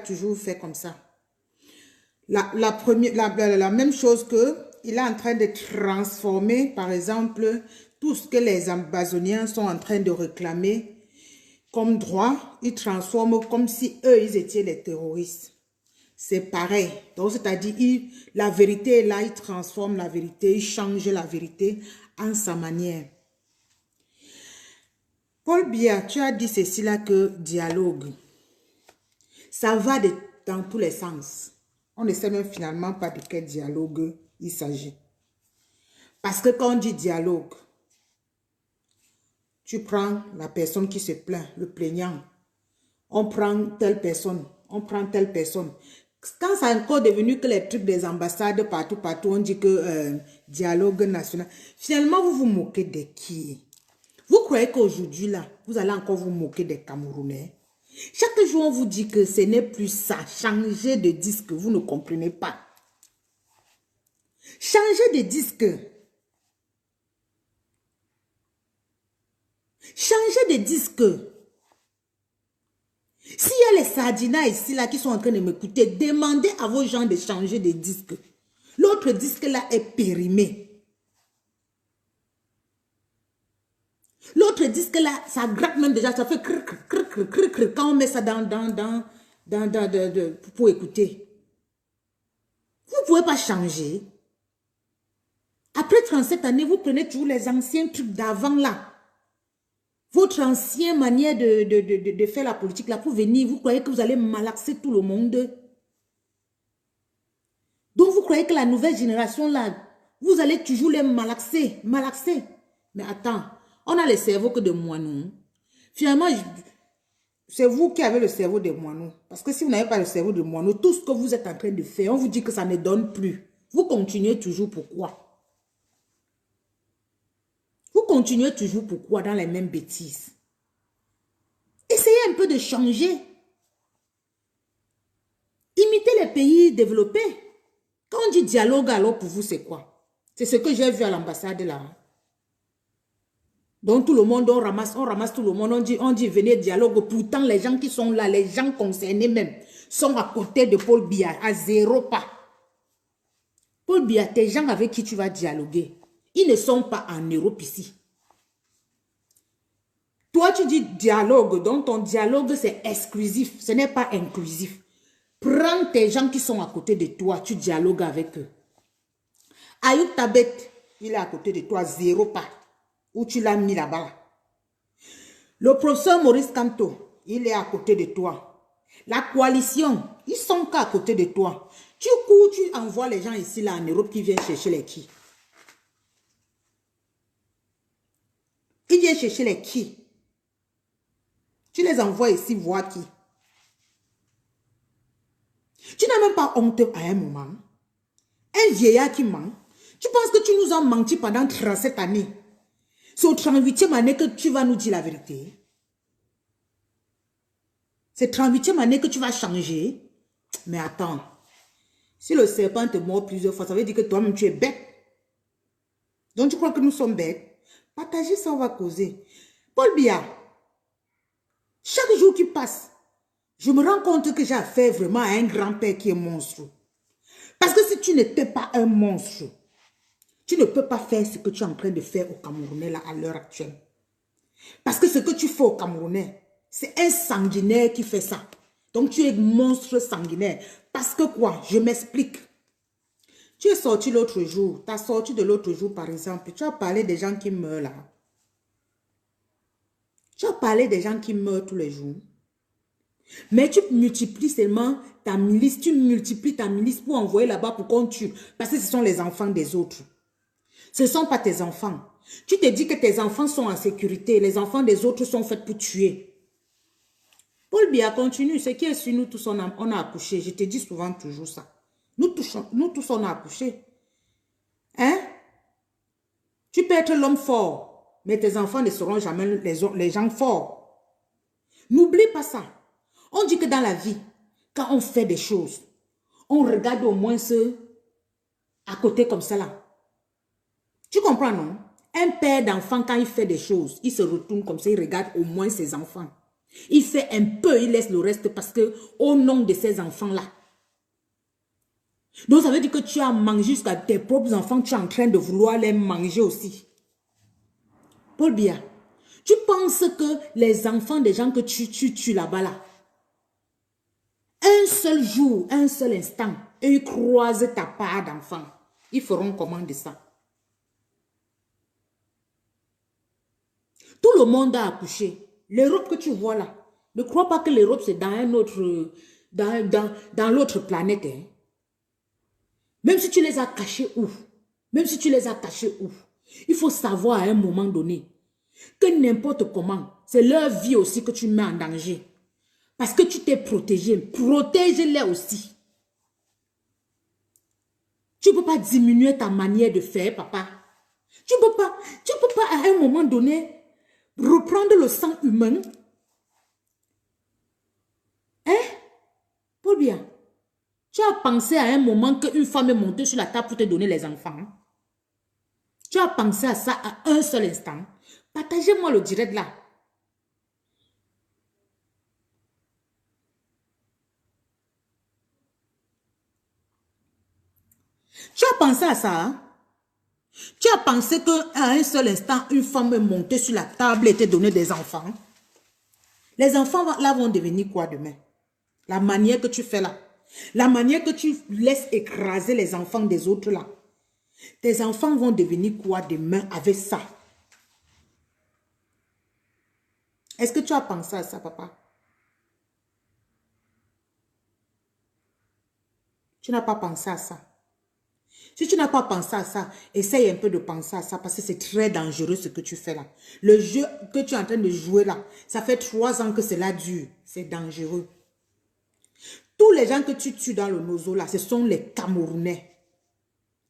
toujours fait comme ça. La même chose que il est en train de transformer, par exemple, tout ce que les Amazoniens sont en train de réclamer comme droit, ils transforment comme si eux, ils étaient les terroristes. C'est pareil. Donc, c'est-à-dire, la vérité est là, il transforme la vérité, il change la vérité en sa manière. Paul Biya, tu as dit ceci là que dialogue, ça va dans tous les sens. On ne sait même finalement pas de quel dialogue il s'agit. Parce que quand on dit dialogue, tu prends la personne qui se plaint, le plaignant. On prend telle personne, on prend telle personne. Quand c'est encore devenu que les trucs des ambassades partout, on dit que dialogue national. Finalement, vous vous moquez de qui? Vous croyez qu'aujourd'hui, là, vous allez encore vous moquer des Camerounais? Chaque jour, on vous dit que ce n'est plus ça. Changez de disque, vous ne comprenez pas. Changez de disque. Changez de disque. S'il y a les sardinas ici là qui sont en train de m'écouter, demandez à vos gens de changer de disque. L'autre disque là est périmé. L'autre disque là, ça gratte même déjà, ça fait crrr quand on met ça pour écouter. Vous ne pouvez pas changer. Après 37 années, vous prenez toujours les anciens trucs d'avant là. Votre ancienne manière de faire la politique là pour venir, vous croyez que vous allez malaxer tout le monde? Donc vous croyez que la nouvelle génération là, vous allez toujours les malaxer. Mais attends, on a le cerveau que de moineaux. Finalement, c'est vous qui avez le cerveau de moineaux. Parce que si vous n'avez pas le cerveau de moineaux, tout ce que vous êtes en train de faire, on vous dit que ça ne donne plus. Vous continuez toujours pourquoi? Vous continuez toujours pourquoi dans les mêmes bêtises? Essayez un peu de changer. Imitez les pays développés. Quand on dit dialogue, alors pour vous, c'est quoi? C'est ce que j'ai vu à l'ambassade là. Donc tout le monde, on ramasse tout le monde, on dit venez dialogue. Pourtant, les gens qui sont là, les gens concernés même, sont à côté de Paul Biya, à 0 pas. Paul Biya, tes gens avec qui tu vas dialoguer, ils ne sont pas en Europe ici. Toi, tu dis dialogue, donc ton dialogue, c'est exclusif, ce n'est pas inclusif. Prends tes gens qui sont à côté de toi, tu dialogues avec eux. Ayoub Tabet, il est à côté de toi, 0 pas, où tu l'as mis là-bas. Le professeur Maurice Kamto, il est à côté de toi. La coalition, ils sont qu'à côté de toi. Tu cours, tu envoies les gens ici, là, en Europe, qui viennent chercher les qui? Ils viennent chercher les qui? Tu les envoies ici, voir qui? Tu n'as même pas honte à un moment. Un vieillard qui ment. Tu penses que tu nous as menti pendant 37 années. C'est au 38e année que tu vas nous dire la vérité. C'est 38e année que tu vas changer. Mais attends. Si le serpent te mord plusieurs fois, ça veut dire que toi-même tu es bête. Donc tu crois que nous sommes bêtes? Partagez ça, on va causer. Paul Biya, chaque jour qui passe, je me rends compte que j'ai affaire vraiment à un grand-père qui est monstrueux. Parce que si tu n'étais pas un monstre, tu ne peux pas faire ce que tu es en train de faire au Camerounais là, à l'heure actuelle. Parce que ce que tu fais au Camerounais, c'est un sanguinaire qui fait ça. Donc tu es monstre sanguinaire. Parce que quoi? Je m'explique. Tu es sorti l'autre jour, tu as sorti de l'autre jour par exemple, tu as parlé des gens qui meurent là. Tu as parlé des gens qui meurent tous les jours. Mais tu multiplies seulement ta milice, tu multiplies ta milice pour envoyer là-bas pour qu'on tue. Parce que ce sont les enfants des autres. Ce ne sont pas tes enfants. Tu te dis que tes enfants sont en sécurité. Les enfants des autres sont faits pour tuer. Paul Biya continue. Ce qui est sur nous tous, on a accouché. Je te dis souvent toujours ça. Nous tous, on a accouché. Hein? Tu peux être l'homme fort, mais tes enfants ne seront jamais les gens forts. N'oublie pas ça. On dit que dans la vie, quand on fait des choses, on regarde au moins ceux à côté comme ça là. Tu comprends, non? Un père d'enfant, quand il fait des choses, il se retourne comme ça, il regarde au moins ses enfants. Il fait un peu, il laisse le reste parce que au nom de ces enfants-là. Donc ça veut dire que tu as mangé jusqu'à tes propres enfants, tu es en train de vouloir les manger aussi. Paul Biya, tu penses que les enfants des gens que tu tues là-bas là, un seul jour, un seul instant, ils croisent ta part d'enfant. Ils feront comment de ça? Tout le monde a accouché. L'Europe que tu vois là, ne crois pas que l'Europe c'est dans un autre, dans l'autre planète. Hein. Même si tu les as cachés où, même si tu les as cachés où, il faut savoir à un moment donné que n'importe comment, c'est leur vie aussi que tu mets en danger. Parce que tu t'es protégé. Protège-les aussi. Tu ne peux pas diminuer ta manière de faire, papa. Tu ne peux pas à un moment donné reprendre le sang humain. Hein? Paul Biya, tu as pensé à un moment qu'une femme est montée sur la table pour te donner les enfants. Tu as pensé à ça à un seul instant. Partagez-moi le direct là. Tu as pensé à ça, hein? Tu as pensé qu'à un seul instant, une femme est montée sur la table et te donné des enfants. Les enfants là vont devenir quoi demain? La manière que tu fais là. La manière que tu laisses écraser les enfants des autres là. Tes enfants vont devenir quoi demain avec ça? Est-ce que tu as pensé à ça, papa? Tu n'as pas pensé à ça. Si tu n'as pas pensé à ça, essaye un peu de penser à ça parce que c'est très dangereux ce que tu fais là. Le jeu que tu es en train de jouer là, ça fait 3 ans que cela dure. C'est dangereux. Tous les gens que tu tues dans le Nozo là, ce sont les Camerounais.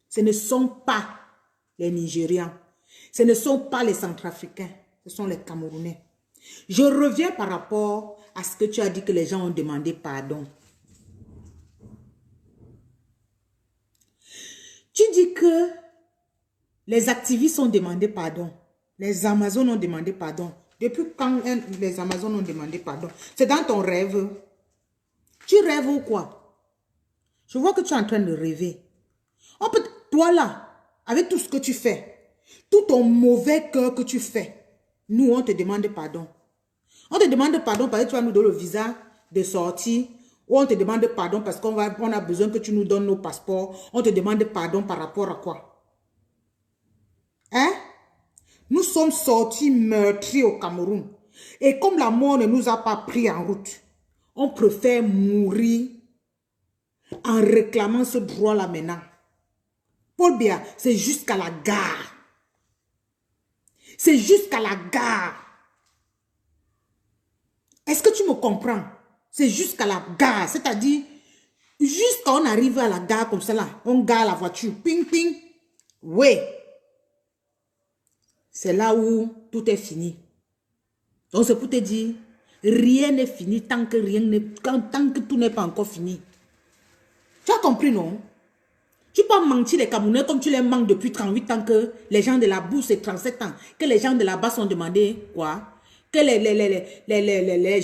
Ce ne sont pas les Nigérians. Ce ne sont pas les Centrafricains. Ce sont les Camerounais. Je reviens par rapport à ce que tu as dit que les gens ont demandé pardon. Tu dis que les activistes ont demandé pardon. Les Amazones ont demandé pardon. Depuis quand les Amazones ont demandé pardon? C'est dans ton rêve. Tu rêves ou quoi? Je vois que tu es en train de rêver. Oh, toi là, avec tout ce que tu fais, tout ton mauvais cœur que tu fais, nous on te demande pardon. On te demande pardon parce que tu vas nous donner le visa de sortie. Ou on te demande pardon parce qu'on a besoin que tu nous donnes nos passeports. On te demande pardon par rapport à quoi? Hein? Nous sommes sortis meurtris au Cameroun. Et comme la mort ne nous a pas pris en route, on préfère mourir en réclamant ce droit-là maintenant. Paul Biya, c'est jusqu'à la gare. C'est jusqu'à la gare. Est-ce que tu me comprends? C'est jusqu'à la gare. C'est-à-dire, jusqu'à on arrive à la gare comme ça là, on gare la voiture. Ping, ping. Oui. C'est là où tout est fini. Donc c'est pour te dire, rien n'est fini tant que tout n'est pas encore fini. Tu as compris, non? Tu peux mentir les Camerounais comme tu les manques depuis 38 ans que les gens de la bourse c'est 37 ans. Que les gens de la base ont demandé quoi? Que les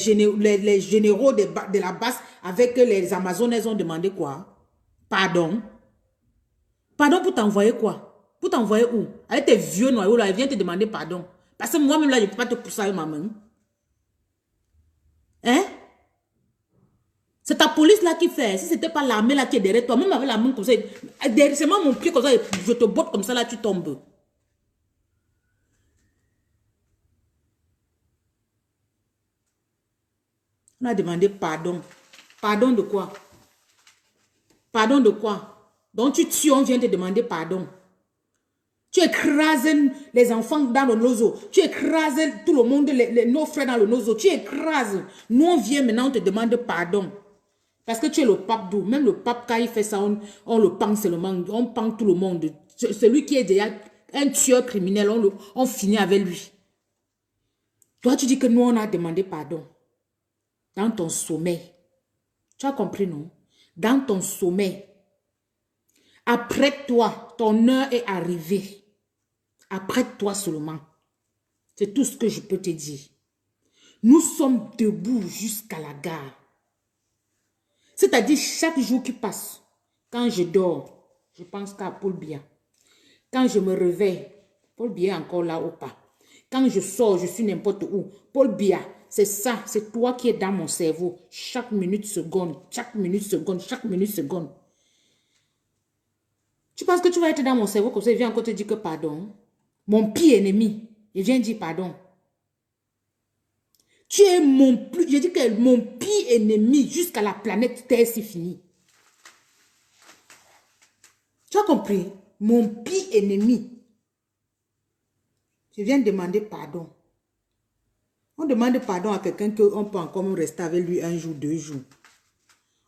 généraux de la base avec les Amazones ont demandé quoi? Pardon. Pardon pour t'envoyer quoi? Pour t'envoyer où? Avec tes vieux noyaux là, ils viennent te demander pardon. Parce que moi-même là, je ne peux pas te pousser avec ma main. Hein? C'est ta police là qui fait. Si ce n'était pas l'armée là qui est derrière toi, même avec la main comme ça, c'est moi mon pied comme ça, je te botte comme ça là, tu tombes. On a demandé pardon. Pardon de quoi? Pardon de quoi? Donc tu tues, on vient te demander pardon. Tu écrases les enfants dans le nozo. Tu écrases tout le monde, nos frères dans le nozo. Tu écrases. Nous on vient maintenant, on te demande pardon. Parce que tu es le pape d'où? Même le pape, quand il fait ça, on le pend seulement. On pend tout le monde. Celui qui est déjà un tueur criminel, on finit avec lui. Toi, tu dis que nous, on a demandé pardon. Dans ton sommeil. Tu as compris, non? Dans ton sommeil. Après toi, ton heure est arrivée. Après toi seulement. C'est tout ce que je peux te dire. Nous sommes debout jusqu'à la gare. C'est-à-dire chaque jour qui passe, quand je dors, je pense qu'à Paul Biya. Quand je me réveille, Paul Biya est encore là ou pas. Quand je sors, je suis n'importe où. Paul Biya, c'est ça, c'est toi qui es dans mon cerveau. Chaque minute, seconde, chaque minute, seconde, chaque minute, seconde. Tu penses que tu vas être dans mon cerveau comme ça, il vient encore te dire que pardon. Mon pire ennemi, il vient dire pardon. Tu es mon plus, je dis que mon pire ennemi jusqu'à la planète Terre, c'est fini. Tu as compris? Mon pire ennemi. Je viens demander pardon. On demande pardon à quelqu'un qu'on peut encore rester avec lui un jour, 2 jours.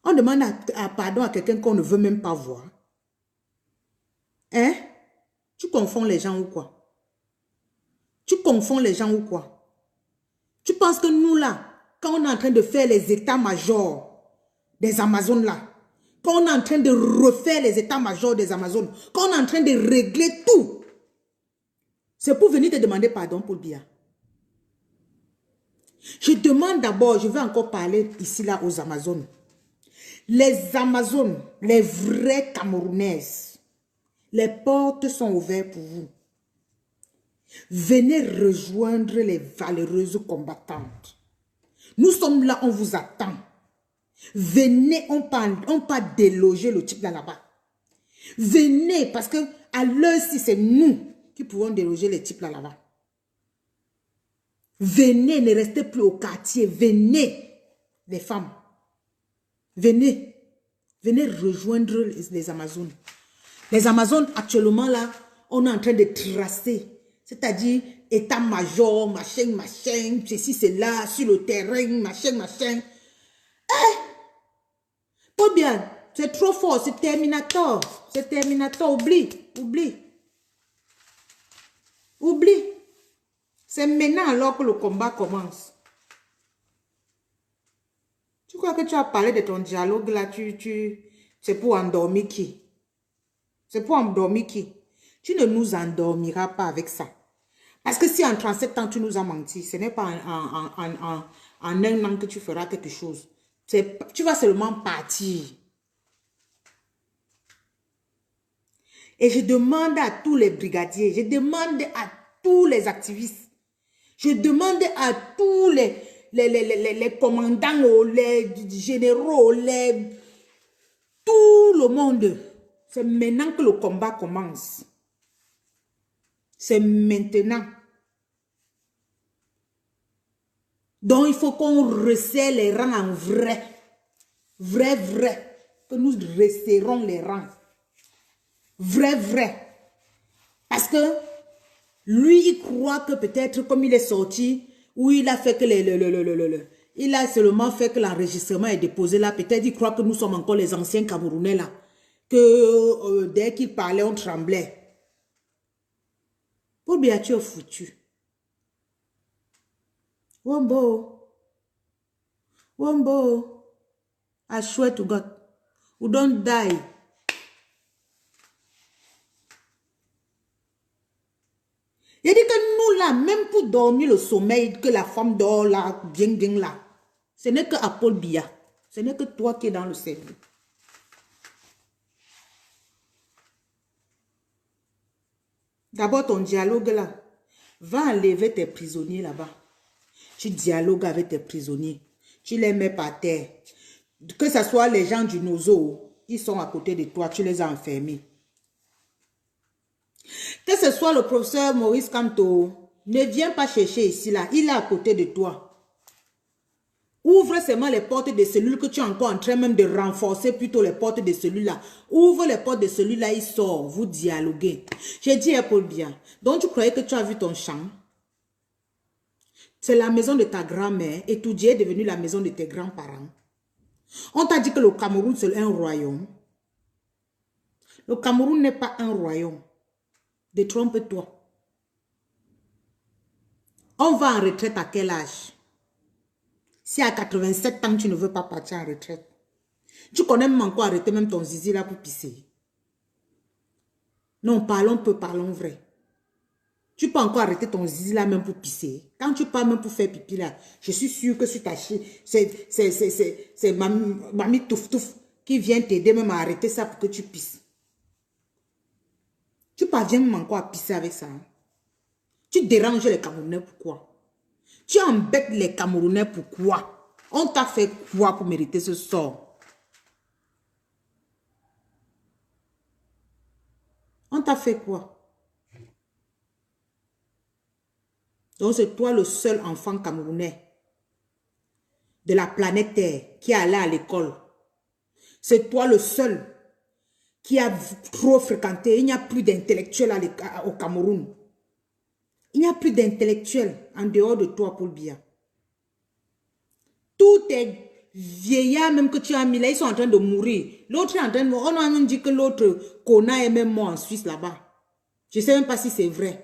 On demande pardon à quelqu'un qu'on ne veut même pas voir. Hein? Tu confonds les gens ou quoi? Tu confonds les gens ou quoi? Tu penses que nous là, quand on est en train de faire les états-majors des Amazones là, quand on est en train de refaire les états-majors des Amazones, quand on est en train de régler tout, c'est pour venir te demander pardon, Paul Biya. Je demande d'abord, je vais encore parler ici là aux Amazones. Les Amazones, les vraies Camerounaises, les portes sont ouvertes pour vous. Venez rejoindre les valeureuses combattantes. Nous sommes là, on vous attend. Venez, on peut déloger le type là-bas. Venez, parce que à l'heure-ci, c'est nous qui pouvons déloger les types là-bas. Venez, ne restez plus au quartier. Venez, les femmes. Venez. Venez rejoindre les Amazones. Les Amazones, actuellement, là, on est en train de tracer. C'est-à-dire, état-major, machin, machin, ceci, cela, sur le terrain, machin, machin. Pas bien. C'est trop fort. C'est Terminator. C'est Terminator. Oublie. Oublie. Oublie. C'est maintenant alors que le combat commence. Tu crois que tu as parlé de ton dialogue là, c'est pour endormir qui? C'est pour endormir qui? Tu ne nous endormiras pas avec ça. Parce que si en 37 ans tu nous as menti, ce n'est pas en un an que tu feras quelque chose. Tu vas seulement partir. Et je demande à tous les brigadiers, je demande à tous les activistes, je demande à tous les commandants, les généraux, tout le monde. C'est maintenant que le combat commence. C'est maintenant. Donc, il faut qu'on resserre les rangs en vrai. Vrai. Que nous resserrons les rangs. Vrai. Parce que lui, il croit que peut-être comme il est sorti, ou il a fait que il a seulement fait que l'enregistrement est déposé là. Peut-être il croit que nous sommes encore les anciens Camerounais là. Que dès qu'il parlait, on tremblait. Paul Biya, tu es foutu. Wombo. I swear to God. We don't die. Il dit que nous là, même pour dormir le sommeil, que la femme dort là, bien là, ce n'est que à Paul Biya. Ce n'est que toi qui es dans le cerveau. D'abord ton dialogue là, va enlever tes prisonniers là-bas. Tu dialogues avec tes prisonniers. Tu les mets par terre. Que ce soit les gens du Nozo, ils sont à côté de toi, tu les as enfermés. Que ce soit le professeur Maurice Kamto, ne viens pas chercher ici là, il est à côté de toi. Ouvre seulement les portes des cellules que tu es encore en train même de renforcer plutôt les portes des cellules là. Ouvre les portes des cellules là, il sort, vous dialoguez. J'ai dit à Paul Biya, donc tu croyais que tu as vu ton champ? C'est la maison de ta grand-mère et Toudji est devenu la maison de tes grands-parents. On t'a dit que le Cameroun c'est un royaume. Le Cameroun n'est pas un royaume. Détrompe-toi. On va en retraite à quel âge? Si à 87 ans, tu ne veux pas partir en retraite. Tu connais même encore arrêter même ton zizi là pour pisser. Non, parlons peu, parlons vrai. Tu peux encore arrêter ton zizi là même pour pisser. Quand tu pars même pour faire pipi là, je suis sûre que sur ta chienne, c'est mamie touf touf qui vient t'aider même à arrêter ça pour que tu pisses. Tu parviens même encore à pisser avec ça. Hein? Tu déranges les Camerounais pourquoi? Tu embêtes les Camerounais pourquoi? On t'a fait quoi pour mériter ce sort? On t'a fait quoi? Donc c'est toi le seul enfant camerounais de la planète Terre qui est allé à l'école. C'est toi le seul qui a trop fréquenté. Il n'y a plus d'intellectuels au Cameroun. Il n'y a plus d'intellectuels en dehors de toi, Paul Biya. Tous tes vieillards même que tu as mis là, ils sont en train de mourir. L'autre est en train de mourir. On a même dit que l'autre Kona est même mort en Suisse là-bas. Je ne sais même pas si c'est vrai.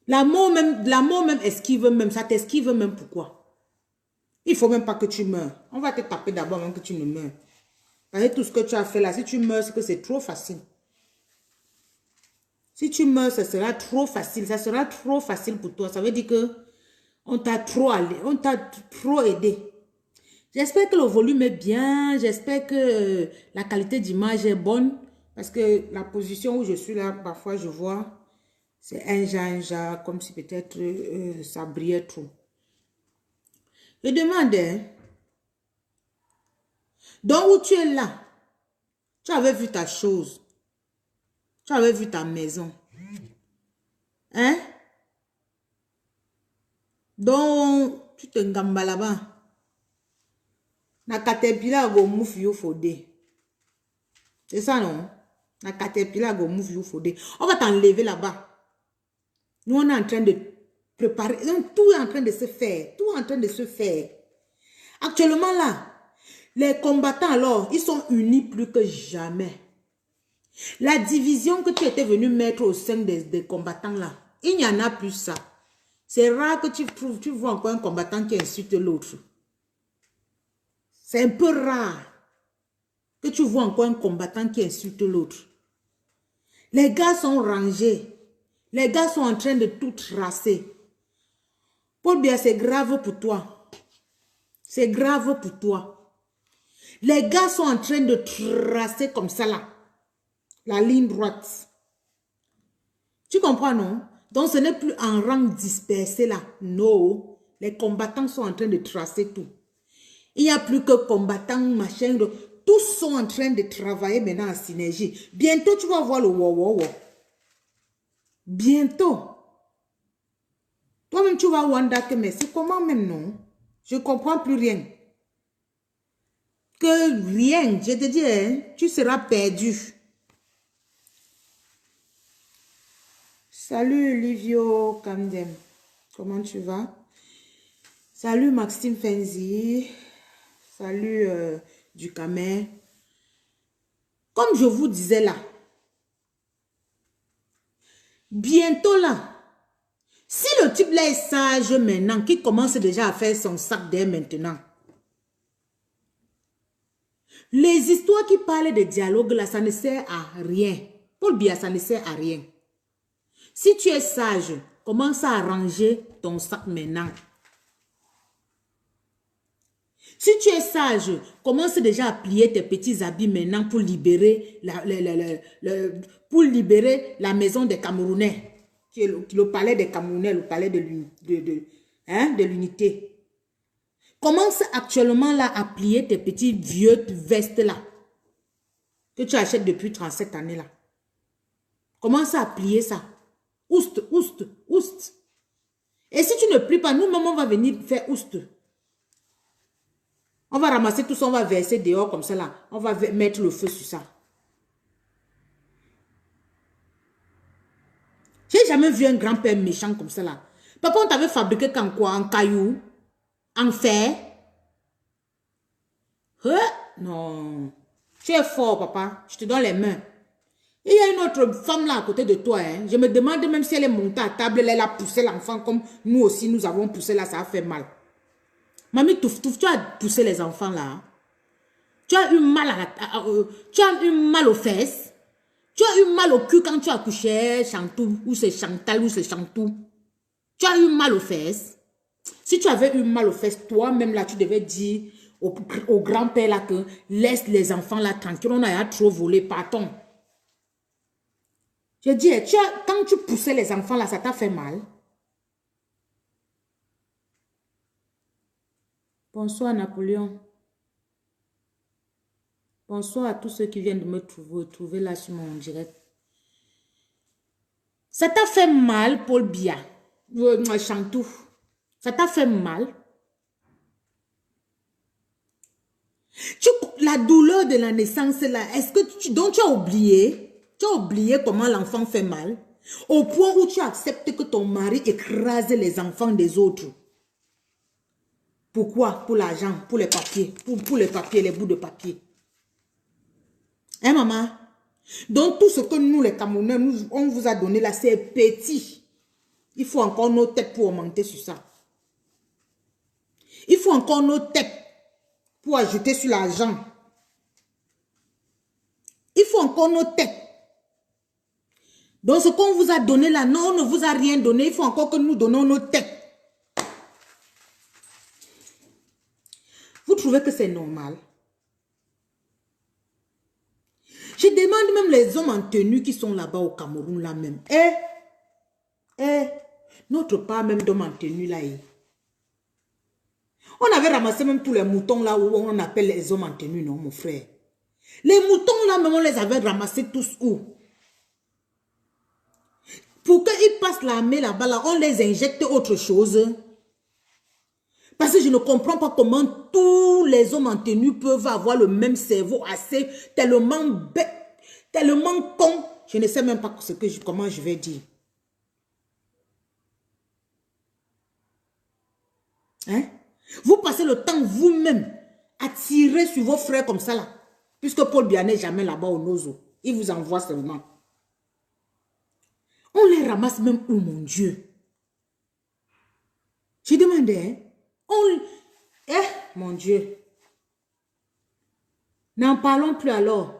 La mort même esquive même, ça t'esquive même pourquoi? Il ne faut même pas que tu meurs. On va te taper d'abord même que tu ne meurs. Parce que tout ce que tu as fait là, si tu meurs, c'est que c'est trop facile. Si tu meurs, ça sera trop facile. Ça sera trop facile pour toi. Ça veut dire que on t'a trop aidé. J'espère que le volume est bien. J'espère que la qualité d'image est bonne. Parce que la position où je suis là, parfois je vois... C'est un genre, comme si peut-être ça brillait trop. Je demande, hein, donc où tu es là, tu avais vu ta chose, tu avais vu ta maison. Hein? Donc, tu te ngamba là-bas. Na caterpillar go move you for day. C'est ça, non? Na caterpillar go move you for day. On va t'enlever là-bas. Nous, on est en train de préparer. Donc, tout est en train de se faire. Tout est en train de se faire. Actuellement, là, les combattants, alors, ils sont unis plus que jamais. La division que tu étais venu mettre au sein des combattants, là, il n'y en a plus ça. C'est rare que tu vois encore un combattant qui insulte l'autre. C'est un peu rare que tu vois encore un combattant qui insulte l'autre. Les gars sont rangés. Les gars sont en train de tout tracer. Paul Biya, c'est grave pour toi. C'est grave pour toi. Les gars sont en train de tracer comme ça là. La ligne droite. Tu comprends, non? Donc ce n'est plus en rang dispersé là. Non. Les combattants sont en train de tracer tout. Il n'y a plus que combattants, machin. Tous sont en train de travailler maintenant en synergie. Bientôt, tu vas voir le wow. Bientôt. Toi-même, tu vas wonder que, mais c'est comment même, non? Je ne comprends plus rien. Que rien, je te dis, hein, tu seras perdu. Salut Livio Kamdem. Comment tu vas? Salut Maxime Fenzi. Salut Ducamer. Comme je vous disais là, bientôt là, si le type là est sage maintenant, qui commence déjà à faire son sac d'air maintenant, les histoires qui parlent de dialogue là, ça ne sert à rien. Paul Biya, ça ne sert à rien. Si tu es sage, commence à arranger ton sac maintenant. Si tu es sage, commence déjà à plier tes petits habits maintenant pour libérer la maison des Camerounais, qui est le palais des Camerounais, le palais de l'unité. Commence actuellement là à plier tes petits vieux vestes là, que tu achètes depuis 37 années là. Commence à plier ça. Oust. Et si tu ne plies pas, nous-mêmes on va venir faire oust. On va ramasser tout ça, on va verser dehors comme ça là. On va mettre le feu sur ça. J'ai jamais vu un grand-père méchant comme ça là. Papa, on t'avait fabriqué quand quoi? En caillou? En fer? Non. Tu es fort, papa. Je te donne les mains. Et il y a une autre femme là à côté de toi. Hein. Je me demande même si elle est montée à table, elle a poussé l'enfant comme nous aussi, nous avons poussé là, ça a fait mal. Mamie Touf, tu as poussé les enfants là. Tu as eu mal tu as eu mal aux fesses. Tu as eu mal au cul quand tu as accouché Chantou, ou c'est Chantal, ou c'est Chantou. Tu as eu mal aux fesses. Si tu avais eu mal aux fesses, toi-même là, tu devais dire au grand-père là que laisse les enfants là tranquilles, on a trop volé, partons. Je dis, quand tu poussais les enfants là, ça t'a fait mal. Bonsoir Napoléon. Bonsoir à tous ceux qui viennent de me trouver là sur mon direct. Ça t'a fait mal, Paul Biya, Chantou. Ça t'a fait mal. La douleur de la naissance là, est-ce que tu as oublié? Tu as oublié comment l'enfant fait mal? Au point où tu acceptes que ton mari écrase les enfants des autres. Pourquoi? Pour l'argent, pour les papiers, pour les papiers, les bouts de papier. Hein, maman? Donc, tout ce que nous, les Camerounais, on vous a donné là, c'est petit. Il faut encore nos têtes pour augmenter sur ça. Il faut encore nos têtes pour ajouter sur l'argent. Il faut encore nos têtes. Donc, ce qu'on vous a donné là, non, on ne vous a rien donné. Il faut encore que nous donnons nos têtes. Vous trouvez que c'est normal? Je demande même les hommes en tenue qui sont là-bas au Cameroun là même. Notre part même d'hommes en tenue là. On avait ramassé même tous les moutons là où on appelle les hommes en tenue, non mon frère? Les moutons là même on les avait ramassés tous où? Pour qu'ils passent l'armée là-bas là, on les injecte autre chose. Parce que je ne comprends pas comment tous les hommes en tenue peuvent avoir le même cerveau assez tellement bête, tellement con. Je ne sais même pas comment je vais dire. Hein? Vous passez le temps vous-même à tirer sur vos frères comme ça là. Puisque Paul Biya n'est jamais là-bas au Nozo. Il vous envoie seulement. On les ramasse même où, mon Dieu? J'ai demandé, hein? Mon Dieu. N'en parlons plus alors.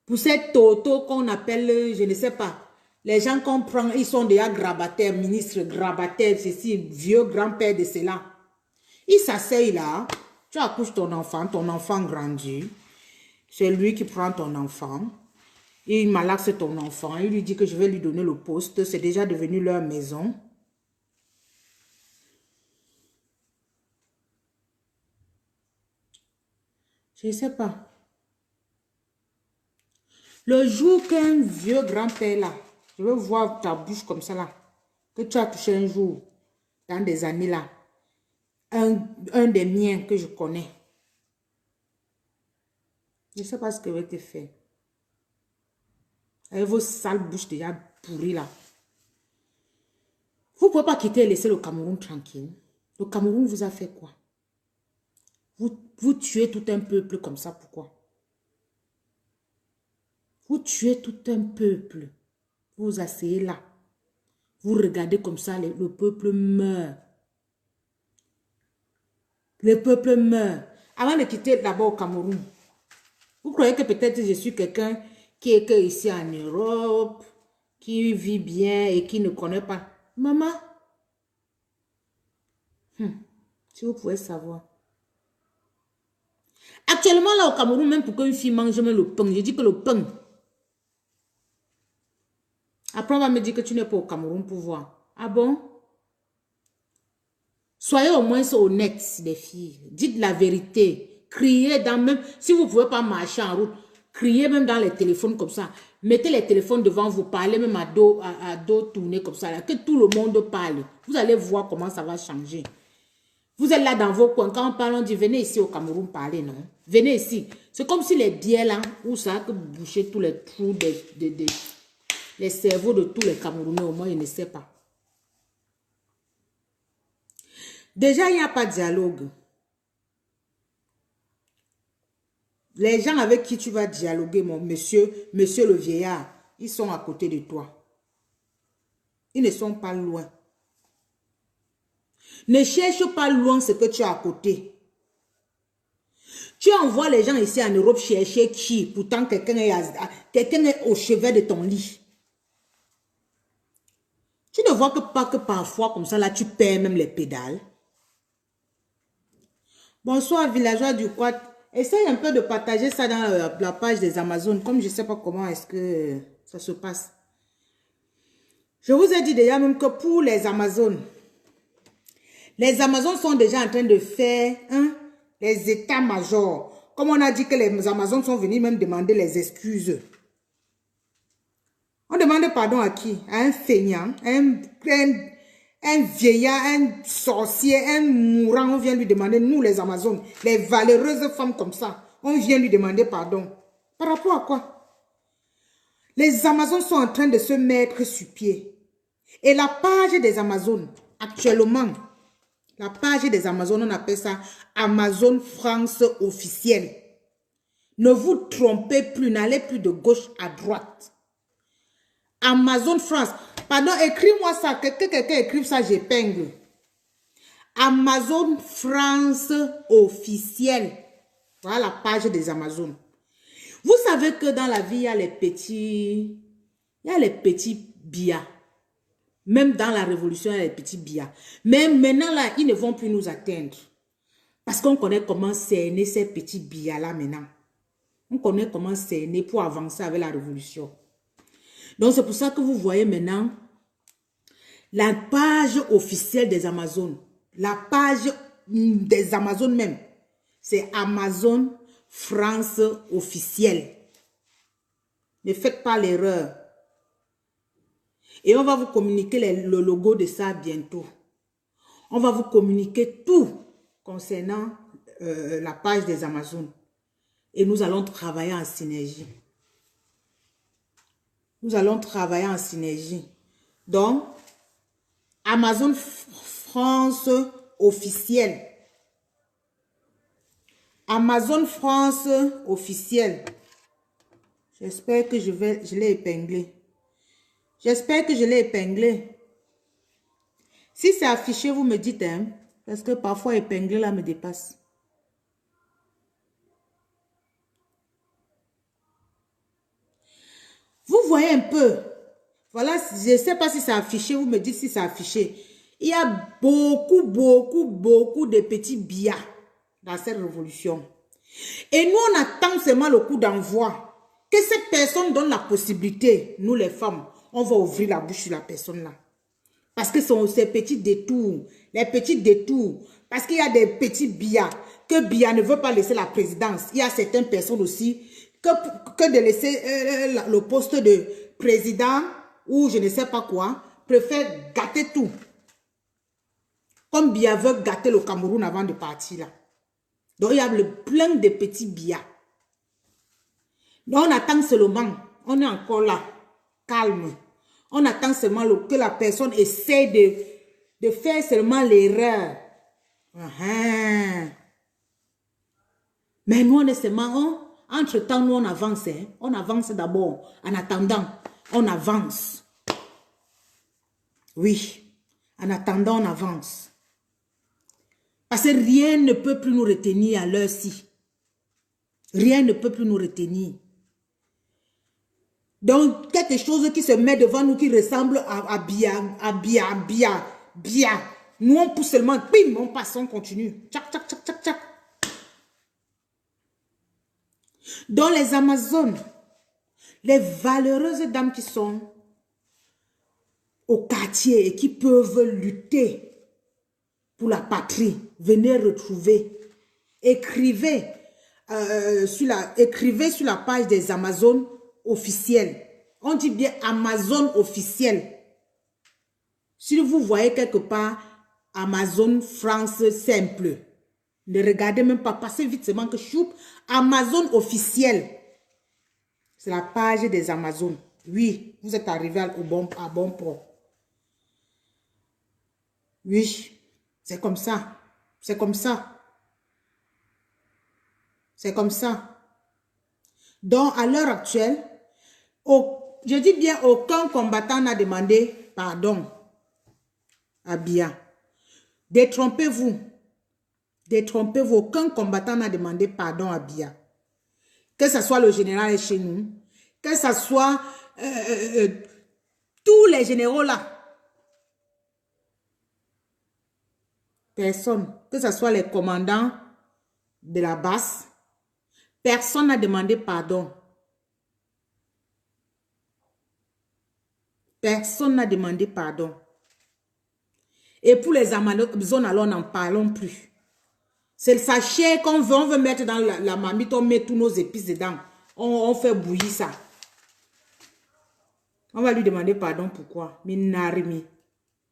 Pour cette toto qu'on appelle, je ne sais pas, les gens qu'on prend, ils sont déjà grabataires, ministres, grabataires, ceci, vieux grand-père de cela. Il s'asseye là, tu accouches ton enfant grandit, c'est lui qui prend ton enfant, il malaxe ton enfant, il lui dit que je vais lui donner le poste, c'est déjà devenu leur maison. Je ne sais pas. Le jour qu'un vieux grand-père là, je veux voir ta bouche comme ça là, que tu as touché un jour, dans des années là, un des miens que je connais. Je ne sais pas ce que va te faire. Avec vos sales bouches déjà pourries là. Vous ne pouvez pas quitter et laisser le Cameroun tranquille. Le Cameroun vous a fait quoi? Vous tuez tout un peuple comme ça, pourquoi? Vous tuez tout un peuple. Vous vous asseyez là. Vous regardez comme ça, le peuple meurt. Le peuple meurt. Avant de quitter là-bas au Cameroun, vous croyez que peut-être je suis quelqu'un qui est que ici en Europe, qui vit bien et qui ne connaît pas. Maman, si vous pouvez savoir. Actuellement là au Cameroun, même pour qu'une fille mange même le pain, je dis que le pain. Après on va me dire que tu n'es pas au Cameroun pour voir. Ah bon? Soyez au moins honnêtes, les filles. Dites la vérité. Criez dans même, si vous ne pouvez pas marcher en route, criez même dans les téléphones comme ça. Mettez les téléphones devant vous, parlez même à dos tourné comme ça, là, que tout le monde parle. Vous allez voir comment ça va changer. Vous êtes là dans vos coins, quand on parle, on dit venez ici au Cameroun parler, non? Venez ici. C'est comme si les biais là, où ça a que boucher tous les trous les cerveaux de tous les Camerounais, au moins, ils ne savent pas. Déjà, il n'y a pas de dialogue. Les gens avec qui tu vas dialoguer, mon monsieur le vieillard, ils sont à côté de toi. Ils ne sont pas loin. Ne cherche pas loin ce que tu as à côté. Tu envoies les gens ici en Europe chercher qui? Pourtant, quelqu'un est au chevet de ton lit. Tu ne vois pas que parfois, comme ça, là, tu perds même les pédales. Bonsoir, villageois du Quad. Essaye un peu de partager ça dans la page des Amazones. Comme je ne sais pas comment est-ce que ça se passe. Je vous ai dit déjà même que pour les Amazones sont déjà en train de faire les états-majors. Comme on a dit que les Amazones sont venus même demander les excuses. On demande pardon à qui? À un feignant, un vieillard, un sorcier, un mourant. On vient lui demander, nous les Amazones, les valeureuses femmes comme ça, on vient lui demander pardon. Par rapport à quoi? Les Amazones sont en train de se mettre sur pied. Et la page des Amazones, actuellement, la page des Amazones, on appelle ça Amazon France officielle. Ne vous trompez plus, n'allez plus de gauche à droite. Amazon France. Pardon, écris-moi ça. Que quelqu'un écrive ça, j'épingle. Amazon France officielle. Voilà la page des Amazones. Vous savez que dans la vie, il y a les petits bias. Même dans la révolution, il y a les petits bias. Mais maintenant, là, ils ne vont plus nous atteindre. Parce qu'on connaît comment cerner ces petits bias-là maintenant. On connaît comment cerner pour avancer avec la révolution. Donc, c'est pour ça que vous voyez maintenant la page officielle des Amazones. La page des Amazones même. C'est Amazon France officielle. Ne faites pas l'erreur. Et on va vous communiquer le logo de ça bientôt. On va vous communiquer tout concernant la page des Amazones. Et nous allons travailler en synergie. Nous allons travailler en synergie. Donc, Amazon France officielle. Amazon France officielle. J'espère que je l'ai épinglé. J'espère que je l'ai épinglé. Si c'est affiché, vous me dites, hein, parce que parfois épinglé là me dépasse. Vous voyez un peu. Voilà, je ne sais pas si c'est affiché, vous me dites si c'est affiché. Il y a beaucoup de petits biais dans cette révolution. Et nous, on attend seulement le coup d'envoi. Que cette personne donne la possibilité, nous les femmes, on va ouvrir la bouche sur la personne là. Parce que ces petits détours, les petits détours, parce qu'il y a des petits biais, que Biya ne veut pas laisser la présidence. Il y a certaines personnes aussi, que de laisser le poste de président, ou je ne sais pas quoi, préfère gâter tout. Comme Biya veut gâter le Cameroun avant de partir là. Donc il y a plein de petits biais. Donc on attend seulement, on est encore là, calme. On attend seulement que la personne essaie de faire seulement l'erreur. Mais nous, on est seulement, entre-temps, nous, on avance. Hein? On avance d'abord. En attendant, on avance. Oui, en attendant, on avance. Parce que rien ne peut plus nous retenir à l'heure-ci. Rien ne peut plus nous retenir. Donc, quelque chose qui se met devant nous, qui ressemble à Biya. Nous, on pousse seulement, bim, on passe, on continue. Tchac, tchac, tchac, tchac, tchac. Dans les Amazones, les valeureuses dames qui sont au quartier et qui peuvent lutter pour la patrie, venez retrouver. Écrivez sur la page des Amazones officielles. On dit bien Amazon officielle. Si vous voyez quelque part Amazon France simple, ne regardez même pas, passez vite seulement que choup. Amazon officielle. C'est la page des Amazones. Oui, vous êtes arrivé à bon port. Oui, c'est comme ça. C'est comme ça. C'est comme ça. Donc, à l'heure actuelle, je dis bien, aucun combattant n'a demandé pardon à Biya. Détrompez-vous. Détrompez-vous. Aucun combattant n'a demandé pardon à Biya. Que ce soit le général chez nous, que ce soit tous les généraux là. Personne. Que ce soit les commandants de la base. Personne n'a demandé pardon. Personne n'a demandé pardon. Et pour les Amazones, alors n'en parlons plus. C'est le sachet qu'on veut, on veut mettre dans la marmite, on met tous nos épices dedans. On fait bouillir ça. On va lui demander pardon pourquoi. Minarimi.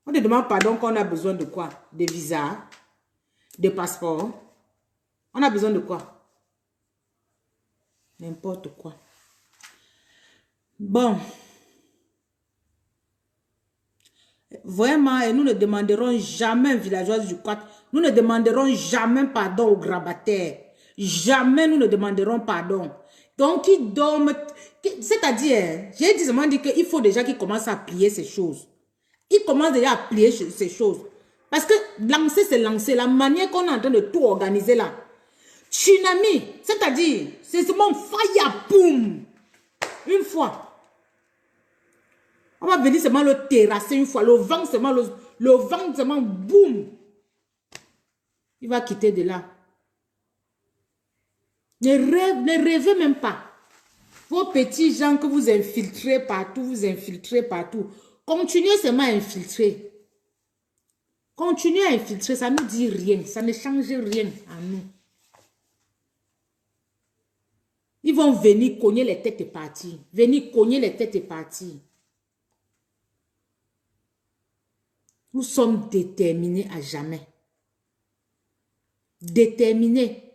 On te demande pardon quand on a besoin de quoi? Des visas, des passeports. On a besoin de quoi? N'importe quoi. Bon. Vraiment, et nous ne demanderons jamais, villageoise du Quat, nous ne demanderons jamais pardon aux grabataires. Jamais nous ne demanderons pardon. Donc, ils dorment. C'est-à-dire, j'ai dit qu'il faut déjà qu'ils commencent à plier ces choses. Ils commencent déjà à plier ces choses. Parce que lancer, c'est lancer. La manière qu'on est en train de tout organiser là. Tsunami, c'est-à-dire, c'est seulement fire, boum. Une fois. On va venir seulement le terrasser une fois. Le vent seulement, le vent seulement, boum. Il va quitter de là. Ne rêvez même pas. Vos petits gens que vous infiltrez partout, continuez seulement à infiltrer. Continuez à infiltrer, ça ne nous dit rien. Ça ne change rien à nous. Ils vont venir cogner les têtes et partir. Venir cogner les têtes et partir. Nous sommes déterminés à jamais. Déterminés.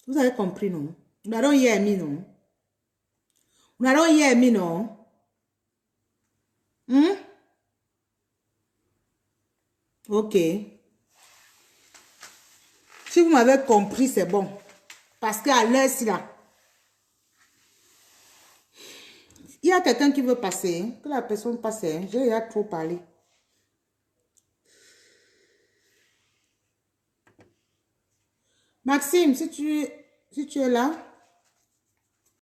Vous avez compris, non? Nous n'allons y aimer, non? Nous n'allons y aimer, non? Ok. Si vous m'avez compris, c'est bon. Parce qu'à l'heure, c'est là. Il y a quelqu'un qui veut passer. Hein? Que la personne passe. Hein? J'ai déjà trop parlé. Maxime, si tu es là.